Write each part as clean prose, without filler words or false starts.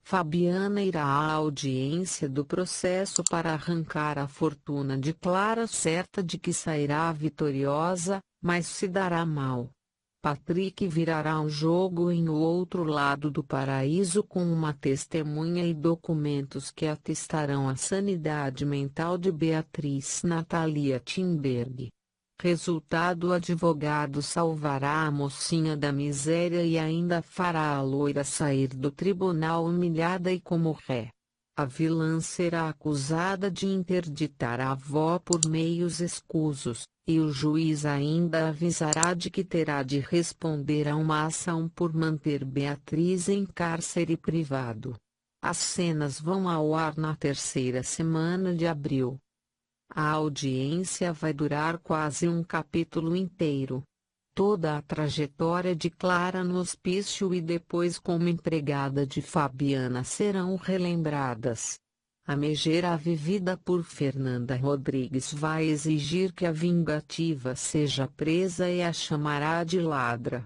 Fabiana irá à audiência do processo para arrancar a fortuna de Clara, certa de que sairá vitoriosa, mas se dará mal. Patrick virará um jogo em O Outro Lado do Paraíso com uma testemunha e documentos que atestarão a sanidade mental de Beatriz Natalia Thunberg. Resultado: o advogado salvará a mocinha da miséria e ainda fará a loira sair do tribunal humilhada e como ré. A vilã será acusada de interditar a avó por meios escusos, e o juiz ainda avisará de que terá de responder a uma ação por manter Beatriz em cárcere privado. As cenas vão ao ar na terceira semana de abril. A audiência vai durar quase um capítulo inteiro. Toda a trajetória de Clara no hospício e depois como empregada de Fabiana serão relembradas. A megera vivida por Fernanda Rodrigues vai exigir que a vingativa seja presa e a chamará de ladra.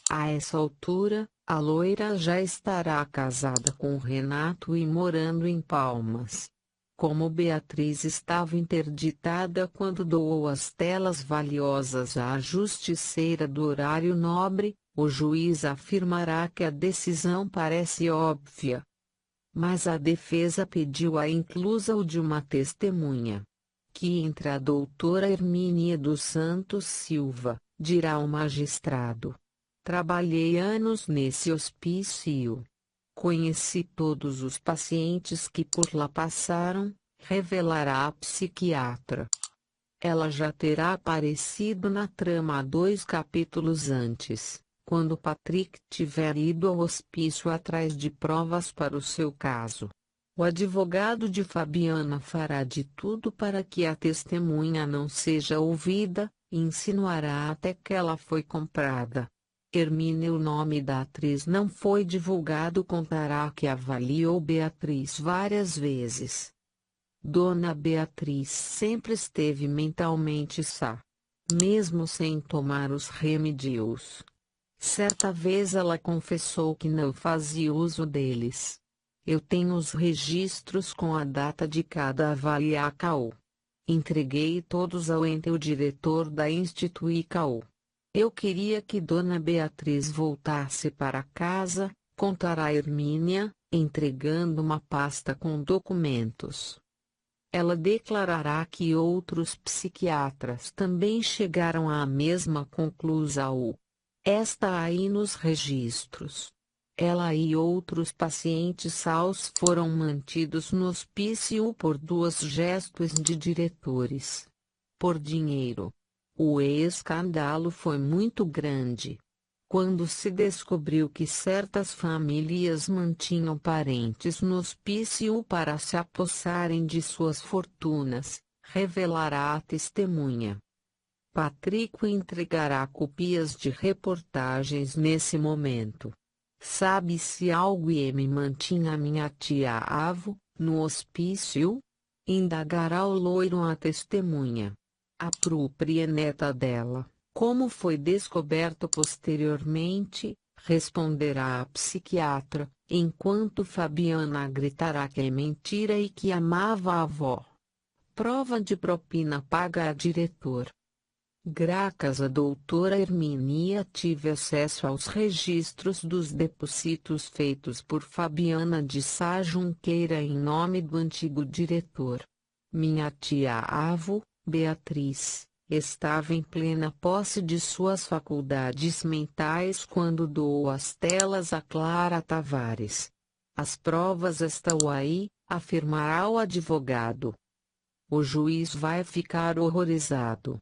A essa altura, a loira já estará casada com Renato e morando em Palmas. Como Beatriz estava interditada quando doou as telas valiosas à justiceira do horário nobre, o juiz afirmará que a decisão parece óbvia. Mas a defesa pediu a inclusão de uma testemunha. Que entre a doutora Hermínia dos Santos Silva, dirá o magistrado. Trabalhei anos nesse hospício. Conheci todos os pacientes que por lá passaram, revelará a psiquiatra. Ela já terá aparecido na trama há 2 capítulos antes, quando Patrick tiver ido ao hospício atrás de provas para o seu caso. O advogado de Fabiana fará de tudo para que a testemunha não seja ouvida, e insinuará até que ela foi comprada. Hermínia, o nome da atriz não foi divulgado, contará que avaliou Beatriz várias vezes. Dona Beatriz sempre esteve mentalmente sã, mesmo sem tomar os remédios. Certa vez ela confessou que não fazia uso deles. Eu tenho os registros com a data de cada avaliação. Entreguei todos ao ente o diretor da Instituição. Eu queria que Dona Beatriz voltasse para casa, contará Hermínia, entregando uma pasta com documentos. Ela declarará que outros psiquiatras também chegaram à mesma conclusão. Está aí nos registros. Ela e outros pacientes sãos foram mantidos no hospício por 2 gestos de diretores. Por dinheiro. O escândalo foi muito grande. Quando se descobriu que certas famílias mantinham parentes no hospício para se apossarem de suas fortunas, revelará a testemunha. Patrick entregará copias de reportagens nesse momento. Sabe-se algo e me mantinha minha tia Avo, no hospício? Indagará o loiro a testemunha. A própria neta dela, como foi descoberto posteriormente, responderá a psiquiatra, enquanto Fabiana gritará que é mentira e que amava a avó. Prova de propina paga a diretor. Graças à doutora Hermínia tive acesso aos registros dos depósitos feitos por Fabiana de Sá Junqueira em nome do antigo diretor. Minha tia Avo, Beatriz, estava em plena posse de suas faculdades mentais quando doou as telas a Clara Tavares. As provas estão aí, afirmará o advogado. O juiz vai ficar horrorizado.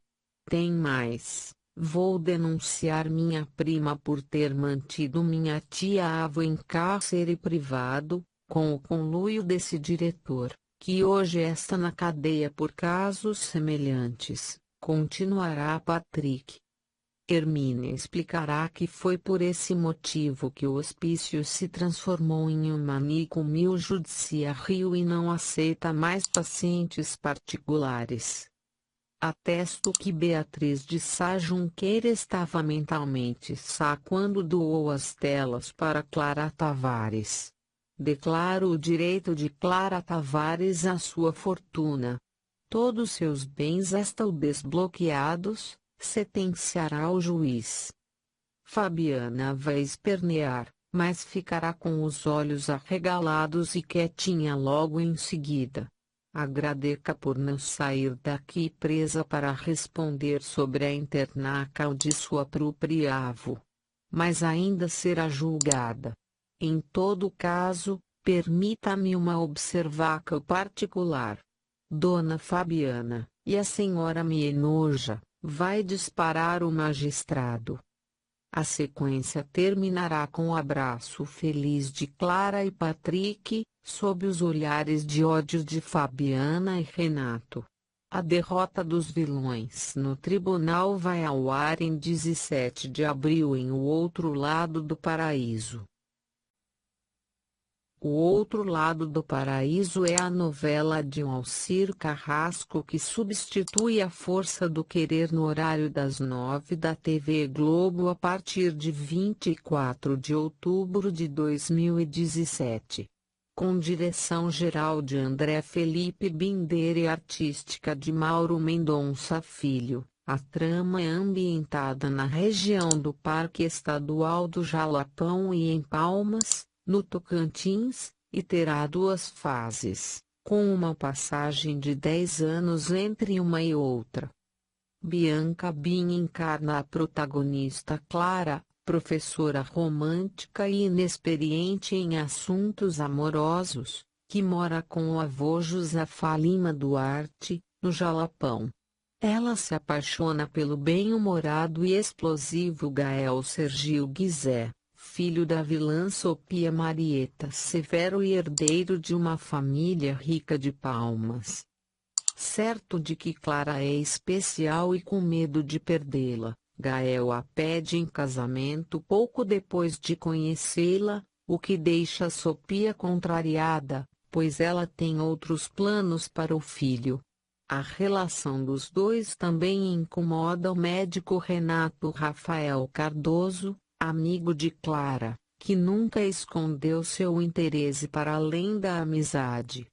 Tem mais, vou denunciar minha prima por ter mantido minha tia Avo em cárcere privado, com o conluio desse diretor, que hoje está na cadeia por casos semelhantes, continuará Patrick. Hermínia explicará que foi por esse motivo que o hospício se transformou em um manicômio judiciário e não aceita mais pacientes particulares. Atesto que Beatriz de Sá Junqueira estava mentalmente sã quando doou as telas para Clara Tavares. declaro o direito de Clara Tavares à sua fortuna. Todos seus bens estão desbloqueados, sentenciará o juiz. Fabiana vai espernear, mas ficará com os olhos arregalados e quietinha logo em seguida. Agradeça por não sair daqui presa para responder sobre a internacal de sua própria avó. Mas ainda será julgada. Em todo caso, permita-me uma observação particular. Dona Fabiana, e a senhora me enoja, vai disparar o magistrado. A sequência terminará com o abraço feliz de Clara e Patrick, sob os olhares de ódio de Fabiana e Renato. A derrota dos vilões no tribunal vai ao ar em 17 de abril em O Outro Lado do Paraíso. O Outro Lado do Paraíso é a novela de Alcir Carrasco que substitui A Força do Querer no horário das 9 da TV Globo a partir de 24 de outubro de 2017. Com direção geral de André Felipe Binder e artística de Mauro Mendonça Filho, a trama é ambientada na região do Parque Estadual do Jalapão e em Palmas, no Tocantins, e terá duas fases, com uma passagem de 10 anos entre uma e outra. Bianca Bin encarna a protagonista Clara, professora romântica e inexperiente em assuntos amorosos, que mora com o avô Josafá Lima Duarte, no Jalapão. Ela se apaixona pelo bem-humorado e explosivo Gael Sergio Guizé, filho da vilã Sofia Marieta Severo e herdeiro de uma família rica de Palmas. Certo de que Clara é especial e com medo de perdê-la, Gael a pede em casamento pouco depois de conhecê-la, o que deixa Sofia contrariada, pois ela tem outros planos para o filho. A relação dos dois também incomoda o médico Renato Rafael Cardoso, amigo de Clara, que nunca escondeu seu interesse para além da amizade.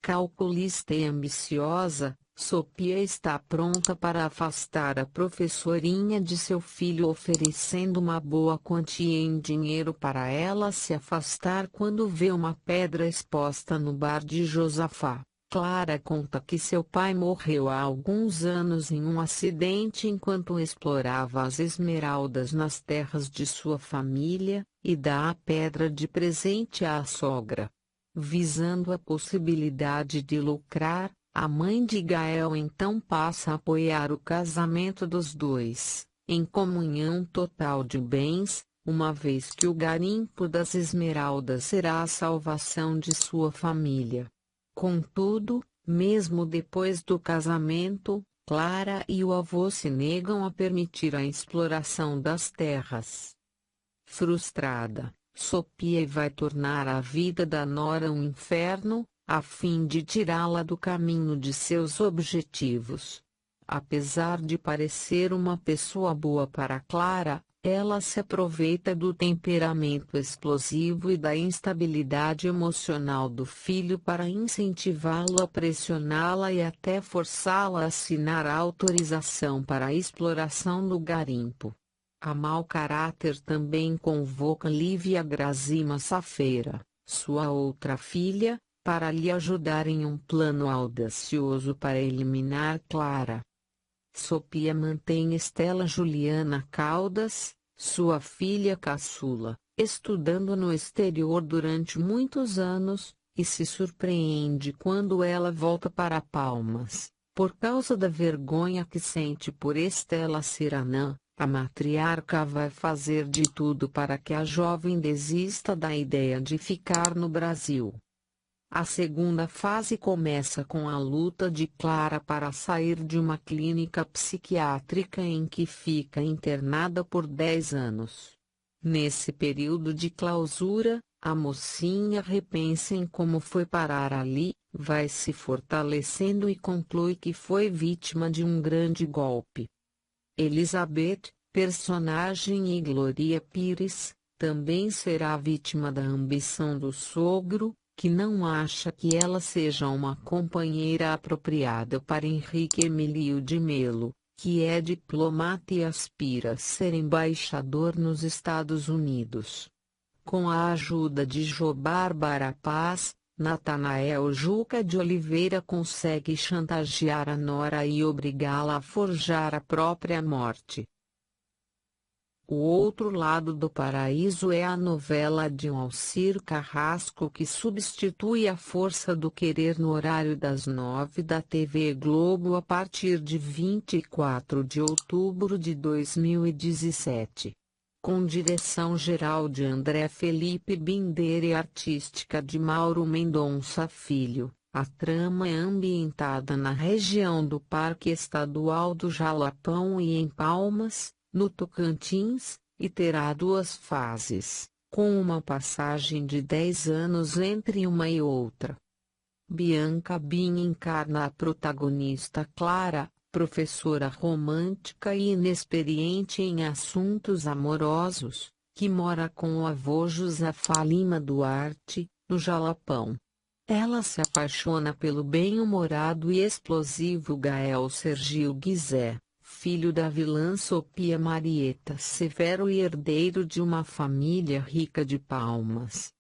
Calculista e ambiciosa, Sofia está pronta para afastar a professorinha de seu filho oferecendo uma boa quantia em dinheiro para ela se afastar quando vê uma pedra exposta no bar de Josafá. Clara conta que seu pai morreu há alguns anos em um acidente enquanto explorava as esmeraldas nas terras de sua família, e dá a pedra de presente à sogra. Visando a possibilidade de lucrar, a mãe de Gael então passa a apoiar o casamento dos dois, em comunhão total de bens, uma vez que o garimpo das esmeraldas será a salvação de sua família. Contudo, mesmo depois do casamento, Clara e o avô se negam a permitir a exploração das terras. Frustrada, Sofia vai tornar a vida da nora um inferno, a fim de tirá-la do caminho de seus objetivos. Apesar de parecer uma pessoa boa para Clara, ela se aproveita do temperamento explosivo e da instabilidade emocional do filho para incentivá-lo a pressioná-la e até forçá-la a assinar a autorização para a exploração do garimpo. A mau caráter também convoca Lívia Grazima Safeira, sua outra filha, para lhe ajudar em um plano audacioso para eliminar Clara. Sofia mantém Estela Juliana Caldas, sua filha caçula, estudando no exterior durante muitos anos, e se surpreende quando ela volta para Palmas. Por causa da vergonha que sente por Estela ser anã, a matriarca vai fazer de tudo para que a jovem desista da ideia de ficar no Brasil. A segunda fase começa com a luta de Clara para sair de uma clínica psiquiátrica em que fica internada por 10 anos. Nesse período de clausura, a mocinha repensa em como foi parar ali, vai se fortalecendo e conclui que foi vítima de um grande golpe. Elizabeth, personagem e Glória Pires, Também será vítima da ambição do sogro, que não acha que ela seja uma companheira apropriada para Henrique Emílio de Melo, que é diplomata e aspira a ser embaixador nos Estados Unidos. Com a ajuda de Jo Bárbara Paz, Natanael Juca de Oliveira consegue chantagear a nora e obrigá-la a forjar a própria morte. O Outro Lado do Paraíso é a novela de Alcir Carrasco que substitui A Força do Querer no horário das 9 da TV Globo a partir de 24 de outubro de 2017. Com direção geral de André Felipe Binder e artística de Mauro Mendonça Filho, a trama é ambientada na região do Parque Estadual do Jalapão e em Palmas, no Tocantins, e terá duas fases, com uma passagem de 10 anos entre uma e outra. Bianca Bin encarna a protagonista Clara, professora romântica e inexperiente em assuntos amorosos, que mora com o avô Josafá Lima Duarte, no Jalapão. Ela se apaixona pelo bem-humorado e explosivo Gael Sergio Guizé, filho da vilã Sofia Marieta Severo e herdeiro de uma família rica de Palmas.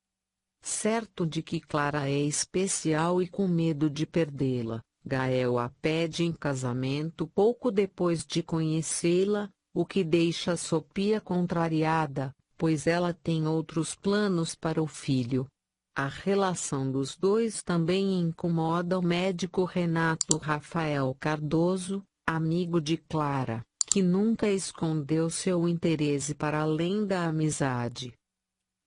Certo de que Clara é especial e com medo de perdê-la, Gael a pede em casamento pouco depois de conhecê-la, o que deixa Sofia contrariada, pois ela tem outros planos para o filho. A relação dos dois também incomoda o médico Renato Rafael Cardoso, amigo de Clara, que nunca escondeu seu interesse para além da amizade.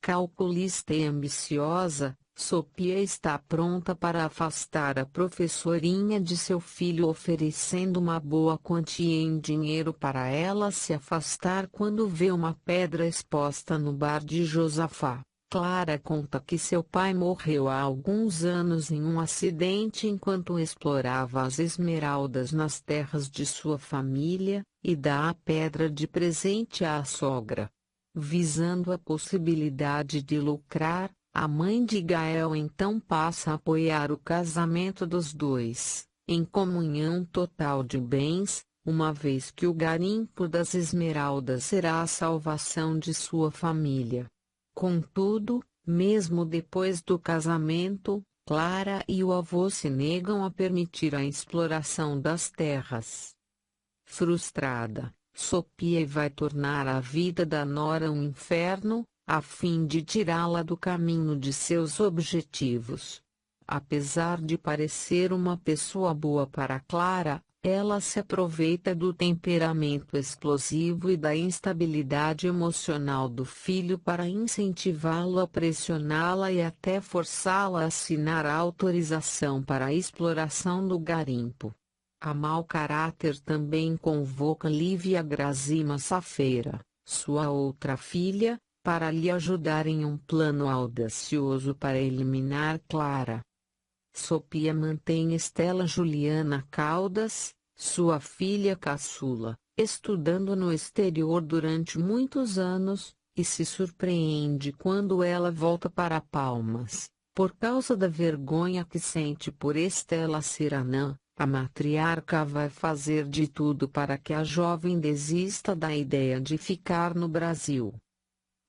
Calculista e ambiciosa, Sofia está pronta para afastar a professorinha de seu filho oferecendo uma boa quantia em dinheiro para ela se afastar quando vê uma pedra exposta no bar de Josafá. Clara conta que seu pai morreu há alguns anos em um acidente enquanto explorava as esmeraldas nas terras de sua família, e dá a pedra de presente à sogra. Visando a possibilidade de lucrar, a mãe de Gael então passa a apoiar o casamento dos dois, em comunhão total de bens, uma vez que o garimpo das esmeraldas será a salvação de sua família. Contudo, mesmo depois do casamento, Clara e o avô se negam a permitir a exploração das terras. Frustrada, Sofia vai tornar a vida da nora um inferno, a fim de tirá-la do caminho de seus objetivos. Apesar de parecer uma pessoa boa para Clara, ela se aproveita do temperamento explosivo e da instabilidade emocional do filho para incentivá-lo a pressioná-la e até forçá-la a assinar a autorização para a exploração do garimpo. A mau caráter também convoca Lívia Grazima Safeira, sua outra filha, para lhe ajudar em um plano audacioso para eliminar Clara. Sofia mantém Estela Juliana Caldas, sua filha caçula, estudando no exterior durante muitos anos, e se surpreende quando ela volta para Palmas, por causa da vergonha que sente por Estela ser anã. A matriarca vai fazer de tudo para que a jovem desista da ideia de ficar no Brasil.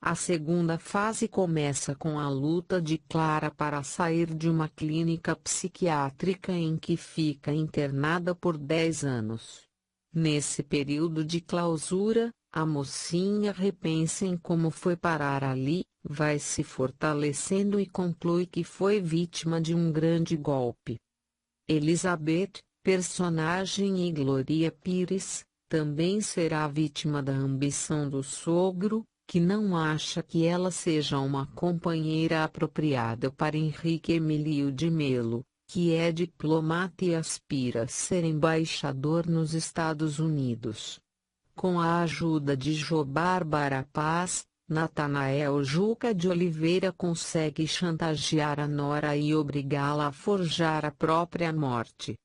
A segunda fase começa com a luta de Clara para sair de uma clínica psiquiátrica em que fica internada por 10 anos. Nesse período de clausura, a mocinha repensa em como foi parar ali, vai se fortalecendo e conclui que foi vítima de um grande golpe. Elizabeth, personagem e Glória Pires, também será vítima da ambição do sogro, que não acha que ela seja uma companheira apropriada para Henrique Emílio de Melo, que é diplomata e aspira a ser embaixador nos Estados Unidos. Com a ajuda de Jo Bárbara Paz, Natanael Juca de Oliveira consegue chantagear a nora e obrigá-la a forjar a própria morte.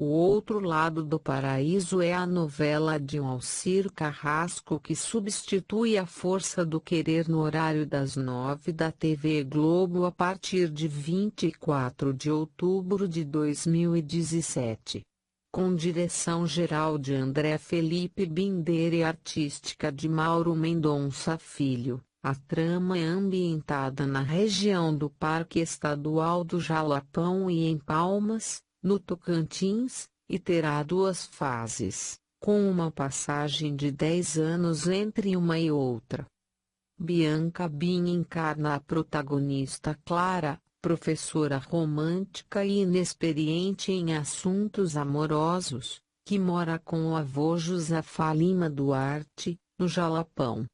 O Outro Lado do Paraíso é a novela de Moacir Carrasco que substitui A Força do Querer no horário das 9 da TV Globo a partir de 24 de outubro de 2017. Com direção geral de André Felipe Binder e artística de Mauro Mendonça Filho, a trama é ambientada na região do Parque Estadual do Jalapão e em Palmas, no Tocantins, e terá duas fases, com uma passagem de 10 anos entre uma e outra. Bianca Bin encarna a protagonista Clara, professora romântica e inexperiente em assuntos amorosos, que mora com o avô Josafá Lima Duarte, no Jalapão.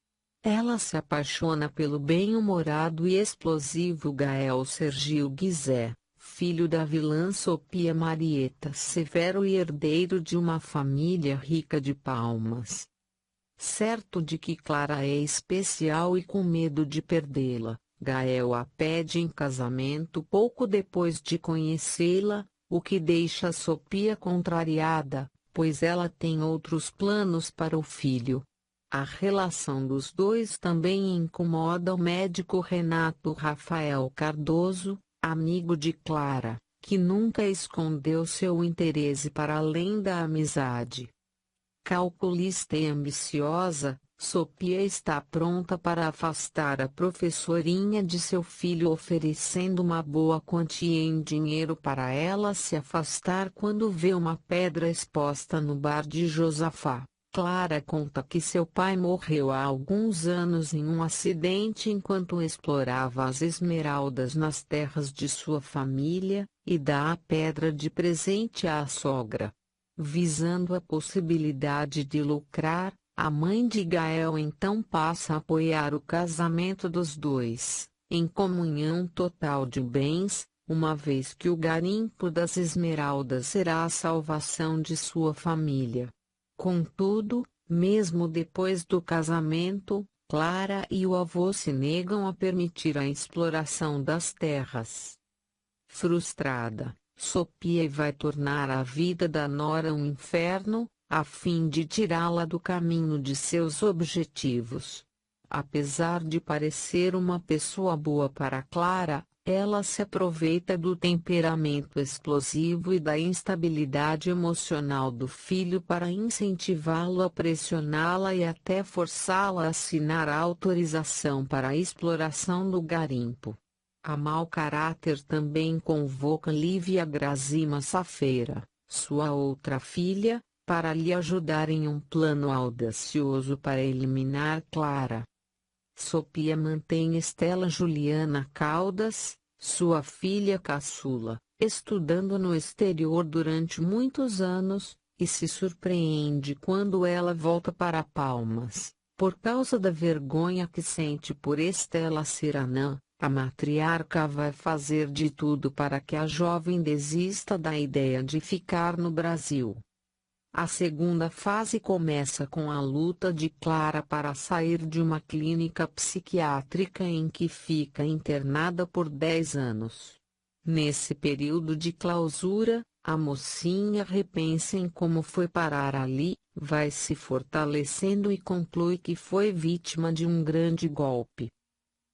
Ela se apaixona pelo bem-humorado e explosivo Gael Sergio Guizé, filho da vilã Sofia Marieta Severo e herdeiro de uma família rica de Palmas. Certo de que Clara é especial e com medo de perdê-la, Gael a pede em casamento pouco depois de conhecê-la, o que deixa Sofia contrariada, pois ela tem outros planos para o filho. A relação dos dois também incomoda o médico Renato Rafael Cardoso, amigo de Clara, que nunca escondeu seu interesse para além da amizade. Calculista e ambiciosa, Sofia está pronta para afastar a professorinha de seu filho oferecendo uma boa quantia em dinheiro para ela se afastar quando vê uma pedra exposta no bar de Josafá. Clara conta que seu pai morreu há alguns anos em um acidente enquanto explorava as esmeraldas nas terras de sua família, e dá a pedra de presente à sogra. Visando a possibilidade de lucrar, a mãe de Gael então passa a apoiar o casamento dos dois, em comunhão total de bens, uma vez que o garimpo das esmeraldas será a salvação de sua família. Contudo, mesmo depois do casamento, Clara e o avô se negam a permitir a exploração das terras. Frustrada, Sofia vai tornar a vida da nora um inferno, a fim de tirá-la do caminho de seus objetivos. Apesar de parecer uma pessoa boa para Clara, ela se aproveita do temperamento explosivo e da instabilidade emocional do filho para incentivá-lo a pressioná-la e até forçá-la a assinar a autorização para a exploração do garimpo. A mau caráter também convoca Lívia Grazima Safeira, sua outra filha, para lhe ajudar em um plano audacioso para eliminar Clara. Sofia mantém Estela Juliana Caldas, sua filha caçula, estudando no exterior durante muitos anos, e se surpreende quando ela volta para Palmas, por causa da vergonha que sente por Estela ser anã. A matriarca vai fazer de tudo para que a jovem desista da ideia de ficar no Brasil. A segunda fase começa com a luta de Clara para sair de uma clínica psiquiátrica em que fica internada por 10 anos. Nesse período de clausura, a mocinha repensa em como foi parar ali, vai se fortalecendo e conclui que foi vítima de um grande golpe.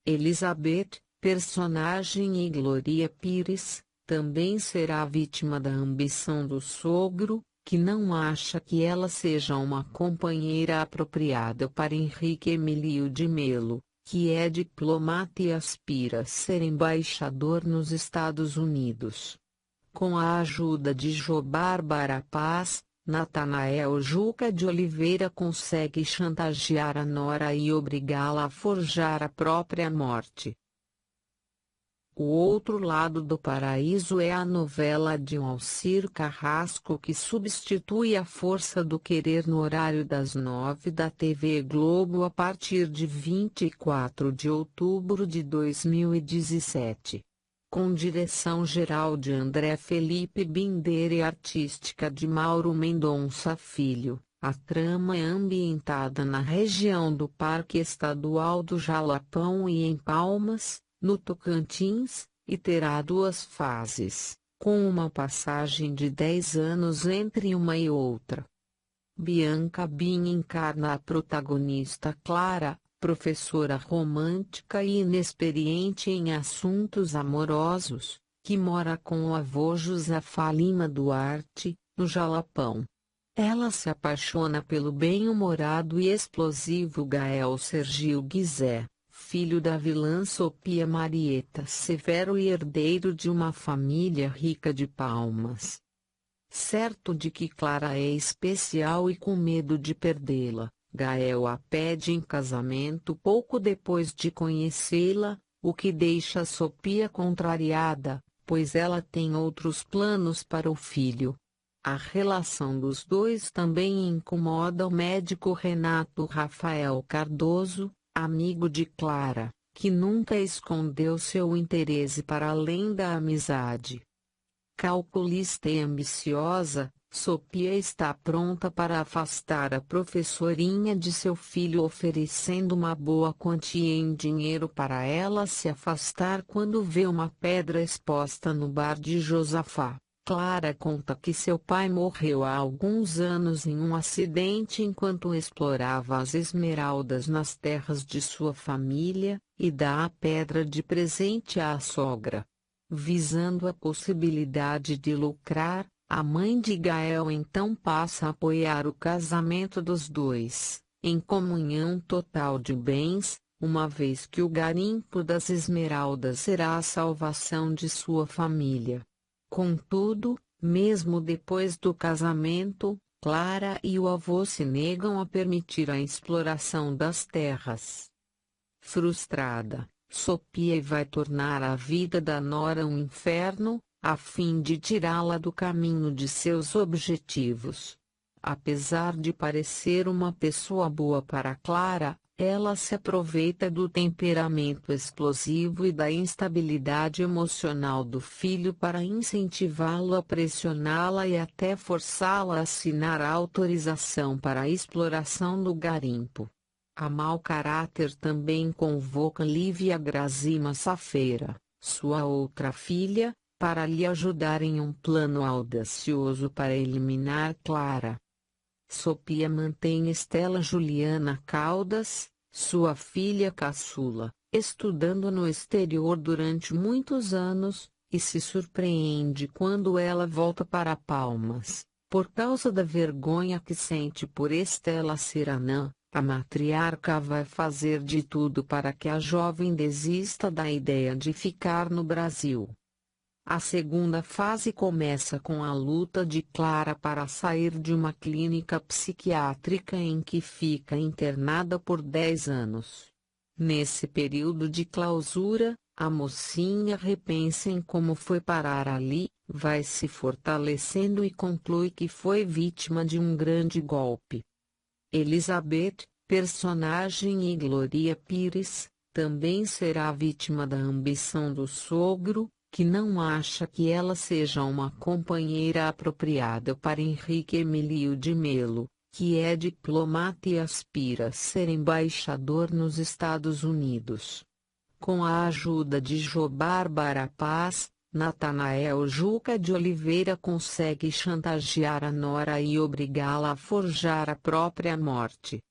Elizabeth, personagem e Glória Pires, também será vítima da ambição do sogro, que não acha que ela seja uma companheira apropriada para Henrique Emílio de Melo, que é diplomata e aspira a ser embaixador nos Estados Unidos. Com a ajuda de Jo Bárbara Paz, Natanael Juca de Oliveira consegue chantagear a nora e obrigá-la a forjar a própria morte. O Outro Lado do Paraíso é a novela de Moacir Carrasco que substitui A Força do Querer no horário das 9 da TV Globo a partir de 24 de outubro de 2017. Com direção geral de André Felipe Binder e artística de Mauro Mendonça Filho, a trama é ambientada na região do Parque Estadual do Jalapão e em Palmas, no Tocantins, e terá duas fases, com uma passagem de 10 anos entre uma e outra. Bianca Bin encarna a protagonista Clara, professora romântica e inexperiente em assuntos amorosos, que mora com o avô Josafá Lima Duarte, no Jalapão. Ela se apaixona pelo bem-humorado e explosivo Gael Sergio Guizé, filho da vilã Sofia Marieta Severo e herdeiro de uma família rica de Palmas. Certo de que Clara é especial e com medo de perdê-la, Gael a pede em casamento pouco depois de conhecê-la, o que deixa Sofia contrariada, pois ela tem outros planos para o filho. A relação dos dois também incomoda o médico Renato Rafael Cardoso, amigo de Clara, que nunca escondeu seu interesse para além da amizade. Calculista e ambiciosa, Sofia está pronta para afastar a professorinha de seu filho, oferecendo uma boa quantia em dinheiro para ela se afastar quando vê uma pedra exposta no bar de Josafá. Clara conta que seu pai morreu há alguns anos em um acidente enquanto explorava as esmeraldas nas terras de sua família, e dá a pedra de presente à sogra. Visando a possibilidade de lucrar, a mãe de Gael então passa a apoiar o casamento dos dois, em comunhão total de bens, uma vez que o garimpo das esmeraldas será a salvação de sua família. Contudo, mesmo depois do casamento, Clara e o avô se negam a permitir a exploração das terras. Frustrada, Sofia vai tornar a vida da nora um inferno, a fim de tirá-la do caminho de seus objetivos. Apesar de parecer uma pessoa boa para Clara, ela se aproveita do temperamento explosivo e da instabilidade emocional do filho para incentivá-lo a pressioná-la e até forçá-la a assinar a autorização para a exploração do garimpo. A mau caráter também convoca Lívia Grazima Safeira, sua outra filha, para lhe ajudar em um plano audacioso para eliminar Clara. Sofia mantém Estela Juliana Caldas, sua filha caçula, estudando no exterior durante muitos anos, e se surpreende quando ela volta para Palmas, por causa da vergonha que sente por Estela ser anã. A matriarca vai fazer de tudo para que a jovem desista da ideia de ficar no Brasil. A segunda fase começa com a luta de Clara para sair de uma clínica psiquiátrica em que fica internada por 10 anos. Nesse período de clausura, a mocinha repensa em como foi parar ali, vai se fortalecendo e conclui que foi vítima de um grande golpe. Elizabeth, personagem e Glória Pires, também será vítima da ambição do sogro, que não acha que ela seja uma companheira apropriada para Henrique Emílio de Melo, que é diplomata e aspira a ser embaixador nos Estados Unidos. Com a ajuda de Jo Bárbara Paz, Natanael Juca de Oliveira consegue chantagear a nora e obrigá-la a forjar a própria morte.